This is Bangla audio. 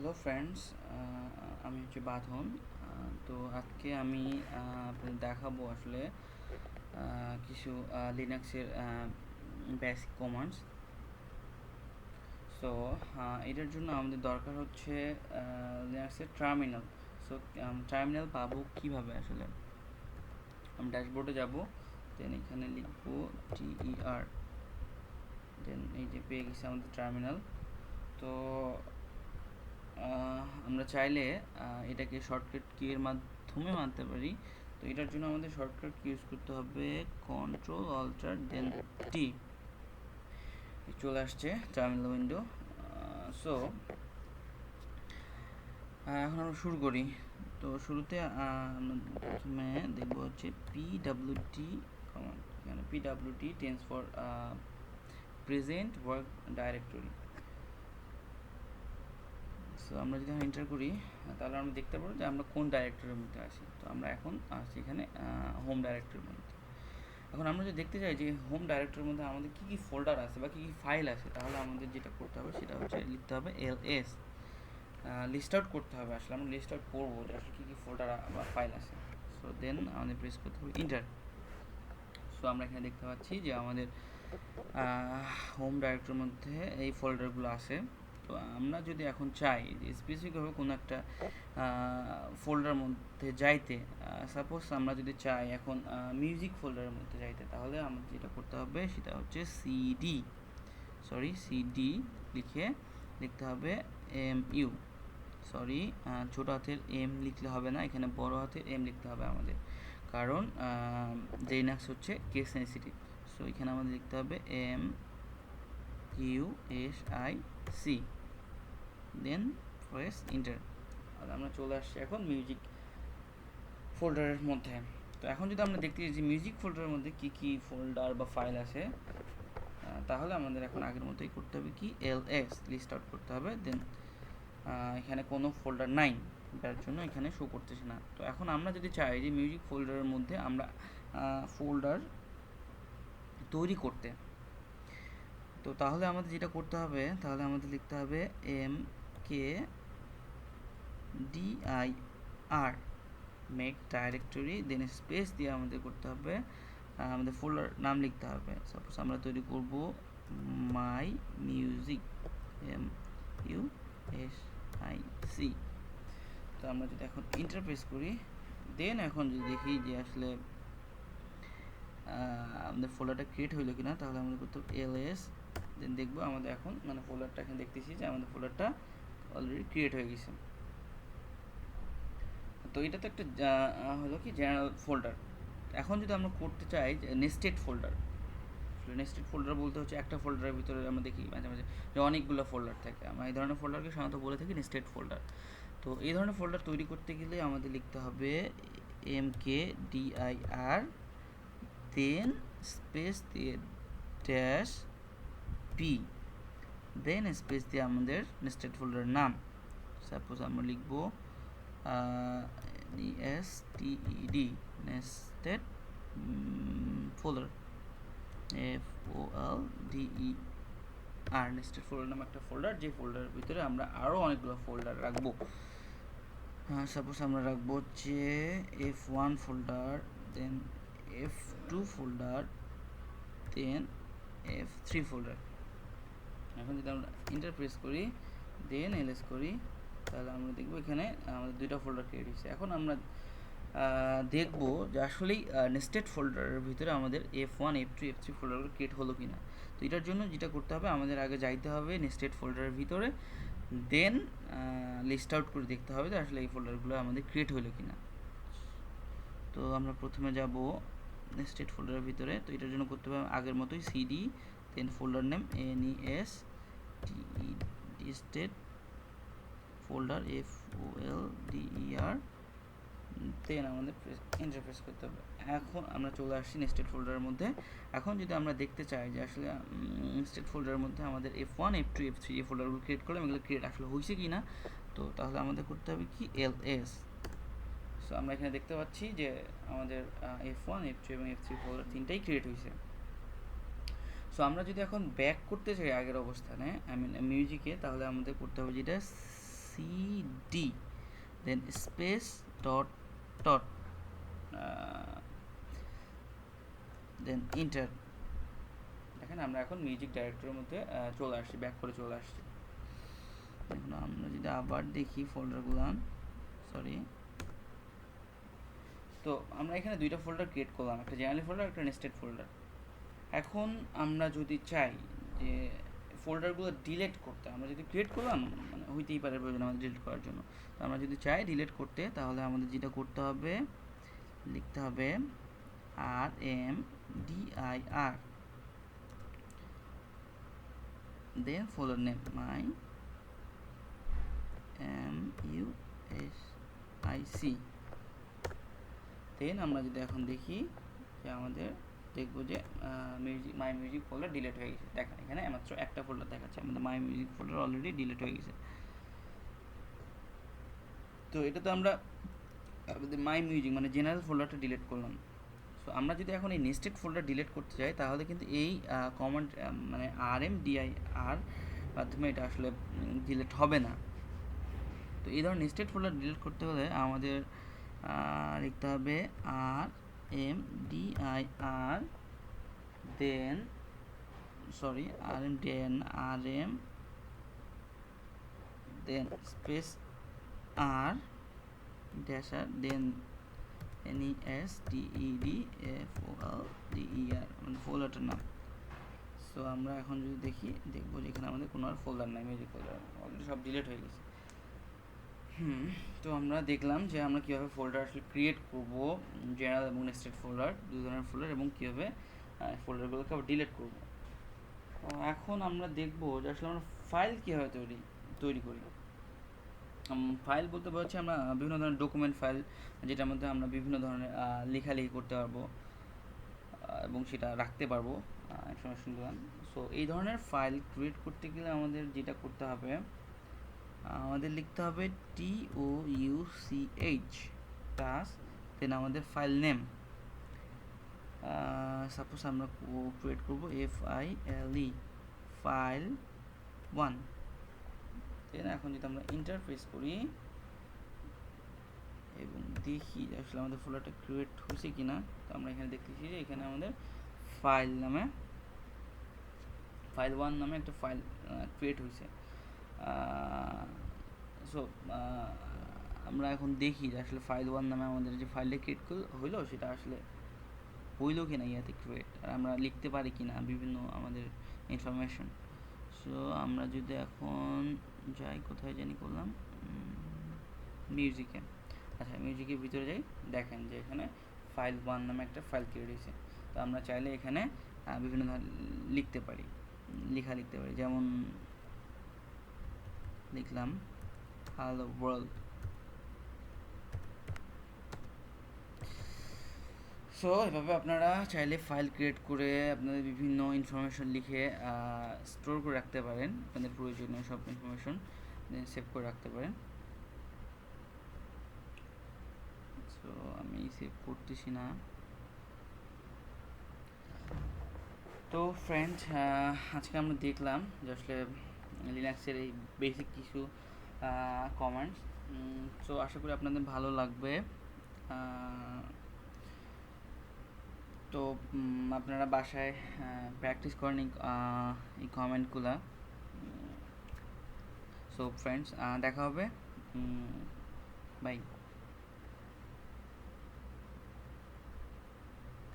হ্যালো ফ্রেন্ডস, আমি হচ্ছে বাঁধন। তো আজকে আমি আপনাদের দেখাবো আসলে কিছু লিনাক্সের বেসিক কমান্ডস। সো এটার জন্য আমাদের দরকার হচ্ছে লিনাক্সের টার্মিনাল। সো টার্মিনাল পাবো কিভাবে আসলে? আমি ড্যাশবোর্ডে যাব, দেন এখানে লিখবো TER, দেন এই যে পেয়ে গেছি আমাদের টার্মিনাল। তো আমরা চাইলে এটাকে শর্টকাট কি এর মাধ্যমে মানতে পারি। তো এটার জন্য আমাদের শর্টকাট কি ইউজ করতে হবে, কন্ট্রোল অল্টার দেন টি। চলে আসছে টার্মিনাল উইন্ডো। সো এখন আমরা শুরু করি। তো শুরুতে আমরা প্রথমে দেখবো হচ্ছে PWT কমান্ড। এখানে PWT tense for present work directory. So আমরা যদি এন্টার করি তাহলে আমরা দেখতে পাবো যে আমরা কোন ডাইরেক্টরির মধ্যে আছি। তো আমরা এখন আছি এখানে হোম ডাইরেক্টরির মধ্যে। এখন আমরা যদি দেখতে চাই যে হোম ডাইরেক্টরির মধ্যে আমাদের কী কী ফোল্ডার আছে বা কী কী ফাইল আছে, তাহলে আমাদের যেটা করতে হবে সেটা হচ্ছে লিখতে হবে LS, লিস্ট আউট করতে হবে। আসলে আমরা লিস্ট আউট করবো যে আসলে কী কী ফোল্ডার বা ফাইল আছে। সো দেন আমাদের প্রেস করতে হবে ইন্টার। সো আমরা এখানে দেখতে পাচ্ছি যে আমাদের হোম ডাইরেক্টরির মধ্যে এই ফোল্ডারগুলো আছে। তো আমরা যদি এখন চাই যে স্পেসিফিকভাবে কোনো একটা ফোল্ডারের মধ্যে যাইতে, সাপোজ আমরা যদি চাই এখন মিউজিক ফোল্ডারের মধ্যে যাইতে, তাহলে আমাদের যেটা করতে হবে সেটা হচ্ছে সিডি লিখে লিখতে হবে MU, ছোটো হাতের M লিখলে হবে না, এখানে বড় হাতের M লিখতে হবে আমাদের, কারণ লিনাক্স হচ্ছে কেস সেন্সিটিভ। সো এখানে আমাদের লিখতে হবে MUSIC, দেন প্রেস ইন্টার। আর আমরা চলে আসছি এখন মিউজিক ফোল্ডারের মধ্যে। তো এখন যদি আমরা দেখতে চাই যে মিউজিক ফোল্ডারের মধ্যে কী কী ফোল্ডার বা ফাইল আছে, তাহলে আমাদের এখন আগের মতোই করতে হবে কি LS, লিস্ট আউট করতে হবে। দেন এখানে কোনো ফোল্ডার নাই, যার জন্য এখানে শো করতেছে না। তো এখন আমরা যদি চাই যে মিউজিক ফোল্ডারের মধ্যে আমরা ফোল্ডার তৈরি করতে, তো তাহলে আমাদের যেটা করতে হবে, তাহলে আমাদের লিখতে হবে MKDIR, মেক ডাইরেক্টরি, দেন স্পেস দিয়ে আমাদের করতে হবে আমাদের ফোল্ডার নাম লিখতে হবে। সাপোজ আমরা তৈরি করব মাই মিউজিক, MUSIC। তো আমরা যদি এখন ইন্টারপ্রেস করি, দেন এখন যদি দেখি যে আসলে আমাদের ফোল্ডারটা ক্রিয়েট হইলো কিনা, তাহলে আমাদের করতে হবে LS, দেন দেখবো আমাদের এখন মানে ফোল্ডারটা এখানে দেখতেছি যে আমাদের ফোল্ডারটা অলরেডি ক্রিয়েট হয়ে গেছে। তো এটা তো একটা হলো কি জেনারেল ফোল্ডার। এখন যদি আমরা করতে চাই যে নেস্টেড ফোল্ডার, নেস্টেড ফোল্ডার বলতে হচ্ছে একটা ফোল্ডারের ভিতরে আমরা দেখি মাঝে মাঝে যে অনেকগুলো ফোল্ডার থাকে, আমরা এই ধরনের ফোল্ডারকে সাধারণত বলে থাকি নেস্টেড ফোল্ডার। তো এই ধরনের ফোল্ডার তৈরি করতে গেলে আমাদের লিখতে হবে MKDIR, দেন স্পেস দিয়ে ড্যাশ P, দেন স্পেস দিয়ে আমাদের নেস্টেড ফোল্ডারের নাম। সাপোজ আমরা লিখব NESTED, nested folder, FOLDER, nested folder নামে একটা ফোল্ডার, যে ফোল্ডারের ভিতরে আমরা আরও অনেকগুলো ফোল্ডার রাখবো। সাপোজ আমরা রাখবো হচ্ছে F1 ফোল্ডার, দেন F2 ফোল্ডার, দেন F3 ফোল্ডার। এখন যদি আমরা ইন্টারপ্রেস করি, দেন LS করি, তাহলে আমরা দেখবো এখানে আমাদের দুইটা ফোল্ডার ক্রিয়েট হয়েছে। এখন আমরা দেখবো যে আসলেই নেস্টেড ফোল্ডারের ভিতরে আমাদের F1, F2, F3 ফোল্ডারগুলো ক্রিয়েট হলো কিনা। তো এটার জন্য যেটা করতে হবে, আমাদের আগে যাইতে হবে নেস্টেড ফোল্ডারের ভিতরে, দেন লিস্ট আউট করে দেখতে হবে যে আসলে এই ফোল্ডারগুলো আমাদের ক্রিয়েট হলো কিনা। তো আমরা প্রথমে যাব নেস্টেড ফোল্ডারের ভিতরে। তো এটার জন্য করতে হবে আগের মতোই CD, then folder name NESTED folder, FOLDER, then আমাদের ইন্টারপ্রেস করতে হবে। এখন আমরা চলে আসছি নেস্টেড ফোল্ডারের মধ্যে। এখন যদি আমরা দেখতে চাই যে আসলে নেস্টেড ফোল্ডারের মধ্যে আমাদের F1, F2, F3 এই ফোল্ডারগুলো ক্রিয়েট করলাম, এগুলো ক্রিয়েট আসলে হয়েছে কি না, তো তাহলে আমাদের করতে হবে কি LS। সো আমরা এখানে দেখতে পাচ্ছি যে আমাদের F1, F2 এবং F3 ফোল্ডার তিনটাই ক্রিয়েট হয়েছে। সো আমরা যদি এখন ব্যাক করতে চাই আগের অবস্থানে, মিউজিকে, তাহলে আমাদের করতে হবে যেটা cd দেন স্পেস ডট ডট দেন ইন্টার। দেখেন আমরা এখন মিউজিক ডাইরেক্টরের মধ্যে চলে আসছি, ব্যাক করে চলে আসছি। দেখুন আমরা যদি আবার দেখি ফোল্ডারগুলো, সরি, তো আমরা এখানে দুইটা ফোল্ডার ক্রিয়েট করলাম, একটা জেনারেল ফোল্ডার, একটা নেস্টেড ফোল্ডার। এখন আমরা যদি চাই যে ফোল্ডারগুলো ডিলিট করতে, আমরা যদি ক্রিয়েট করলাম, মানে হইতেই পারে প্রয়োজন আমাদের ডিলিট করার জন্য, তো আমরা যদি চাই ডিলিট করতে, তাহলে আমাদের যেটা করতে হবে, লিখতে হবে RMDIR then folder name my MUSIC। Then আমরা যদি এখন দেখি যে আমাদের দেখবো যে মাই মিউজিক ফোল্ডার ডিলিট হয়ে গেছে। দেখেন এখানে মাত্র একটা ফোল্ডার দেখাচ্ছে, আমাদের my music folder already delete হয়ে গেছে। তো এটা তো আমরা আমাদের মাই মিউজিক মানে জেনারেল ফোল্ডারটা ডিলিট করলাম। সো আমরা যদি এখন এই নেস্টেড ফোল্ডার ডিলিট করতে চাই, তাহলে কিন্তু এই কমান্ড মানে RMDIR মাধ্যমে এটা আসলে ডিলিট হবে না। তো এই ধরনের নেস্টেড ফোল্ডার ডিলিট করতে হলে আমাদের লিখতে হবে RMDIR দেন RM দেন স্পেস R dash R দেন NESTEDFOLDER মানে ফোল্ডারটার নাম। সো আমরা এখন যদি দেখি, দেখবো যে এখানে আমাদের কোনো আর ফোল্ডার নাই, মিউজিক ফোল্ডার অলরেডি সব ডিলিট হয়ে গেছে। তো আমরা দেখলাম যে আমরা কীভাবে ফোল্ডার আসলে ক্রিয়েট করবো, জেনারেল এবং নেস্টেড ফোল্ডার, দুই ধরনের ফোল্ডার, এবং কীভাবে ফোল্ডারগুলোকে আবার ডিলিট করবো। এখন আমরা দেখবো যে আসলে আমরা ফাইল কীভাবে তৈরি করি। ফাইল বলতে বোঝাচ্ছি আমরা বিভিন্ন ধরনের ডকুমেন্ট ফাইল, যেটার মধ্যে আমরা বিভিন্ন ধরনের লেখালেখি করতে পারবো এবং সেটা রাখতে পারবো ইনফরমেশনগুলো। সো এই ধরনের ফাইল ক্রিয়েট করতে গেলে আমাদের যেটা করতে হবে, আমাদের লিখতে হবে TOUCH প্লাস দেন আমাদের ফাইল নেম। সাপোজ আমরা ক্রিয়েট করবো FILE ফাইল 1। দেন এখন যদি আমরা ইন্টারফেস করি এবং দেখি আসলে আমাদের ফোল্ডারটা ক্রিয়েট হয়েছে কিনা, তো আমরা এখানে দেখতেছি যে এখানে আমাদের ফাইল 1 নামে একটা ফাইল ক্রিয়েট হয়েছে। সো আমরা এখন দেখি যে আসলে ফাইল 1 নামে আমাদের যে ফাইলটা ক্রিয়েট হইলো সেটা আসলে হইলো কিনা ইয়াতে ক্রিয়েট, আর আমরা লিখতে পারি কিনা বিভিন্ন আমাদের ইনফরমেশন। সো আমরা যদি এখন যাই, কোথায় জানি করলাম, মিউজিকে, আচ্ছা মিউজিকের ভিতরে যাই, দেখেন যে এখানে ফাইল 1 নামে একটা ফাইল ক্রিয়েট হয়েছে। তো আমরা চাইলে এখানে বিভিন্ন লিখতে পারি, লিখতে পারি, যেমন লিখলাম হ্যালো ওয়ার্ল্ড। সো এভাবে আপনারা চাইলে ফাইল ক্রিয়েট করে আপনাদের বিভিন্ন ইনফরমেশন লিখে স্টোর করে রাখতে পারেন, আপনাদের প্রয়োজনীয় সব ইনফরমেশন সেভ করে রাখতে পারেন। সো আমি সেভ করতেছি না। তো ফ্রেন্ড, আজকে আমরা দেখলাম যে আসলে লিনাক্সের এই বেসিক কিছু কমান্ডস। সো আশা করি আপনাদের ভালো লাগবে। তো আপনারা বাসায় প্র্যাকটিস করেন এই কমেন্টগুলো। সো ফ্রেন্ডস, দেখা হবে, বাই।